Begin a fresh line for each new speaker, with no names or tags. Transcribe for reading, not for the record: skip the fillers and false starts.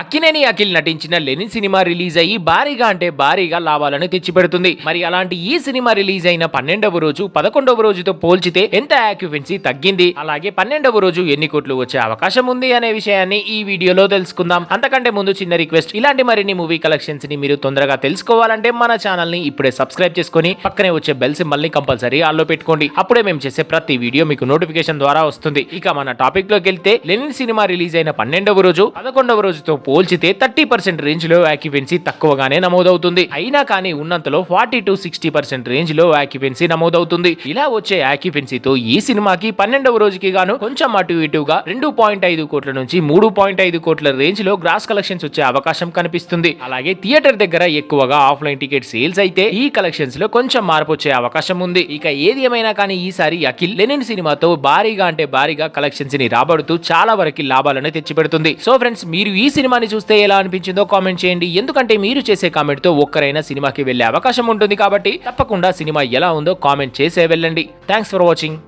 అక్కినేని అఖిల్ నటించిన Lenin cinema release అయ్యి భారీగా అంటే భారీగా లాభాలను తెచ్చిపెడుతుంది. మరి అలాంటి ఈ సినిమా రిలీజ్ అయిన 12వ రోజు 11వ రోజుతో పోల్చితే ఎంత ఆక్యుపెన్సీ తగ్గింది, అలాగే 12వ రోజు ఎన్ని కోట్లు వచ్చే అవకాశం ఉంది అనే విషయాన్ని ఈ వీడియోలో తెలుసుకుందాం. అంతకంటే ముందు చిన్న రిక్వెస్ట్, ఇలాంటి మరిన్ని మూవీ కలెక్షన్స్ ని మీరు తొందరగా తెలుసుకోవాలంటే మన ఛానల్ ని ఇప్పుడే సబ్స్క్రైబ్ చేసుకుని పక్కనే వచ్చే బెల్ సింబల్ ని కంపల్సరీ ఆల్లో పెట్టుకోండి. అప్పుడే మేము చేసే ప్రతి వీడియో మీకు నోటిఫికేషన్ ద్వారా వస్తుంది. ఇక మన టాపిక్ లోకి వెళ్తే, లెనిన్ సినిమా రిలీజ్ అయిన 12వ రోజు 11వ రోజుతో పోల్చితే 30% రేంజ్ లో ఆక్యుపెన్సీ తక్కువగానే నమోదవుతుంది. అయినా కానీ ఉన్నంతలో 40-60% రేంజ్ లో ఆక్యుపెన్సీ నమోదవుతుంది. ఇలా వచ్చే ఆక్యుపెన్సీతో ఈ సినిమాకి 12వ రోజుకి గాను కొంచెం అటు ఇటుగా 2.5 కోట్ల నుంచి 3.5 కోట్ల రేంజ్ లో గ్రాస్ కలెక్షన్స్ వచ్చే అవకాశం కనిపిస్తుంది. అలాగే థియేటర్ దగ్గర ఎక్కువగా ఆఫ్లైన్ టికెట్ సేల్స్ అయితే ఈ కలెక్షన్స్ లో కొంచెం మార్పు వచ్చే అవకాశం ఉంది. ఇక ఏది ఏమైనా కానీ ఈసారి అఖిల్ లెనిన్ సినిమాతో భారీగా అంటే భారీగా కలెక్షన్స్ ని రాబడుతూ చాలా వరకు లాభాలను తెచ్చిపెడుతుంది. సో ఫ్రెండ్స్, మీరు ఈ సినిమాని చూస్తే ఎలా అనిపించిందో కామెంట్ చేయండి. ఎందుకంటే మీరు చేసే కామెంట్ తో ఒక్కరైనా సినిమాకి వెళ్లే అవకాశం ఉంటుంది. కాబట్టి తప్పకుండా సినిమా ఎలా ఉందో కామెంట్ చేసే వెళ్ళండి. Thanks for watching.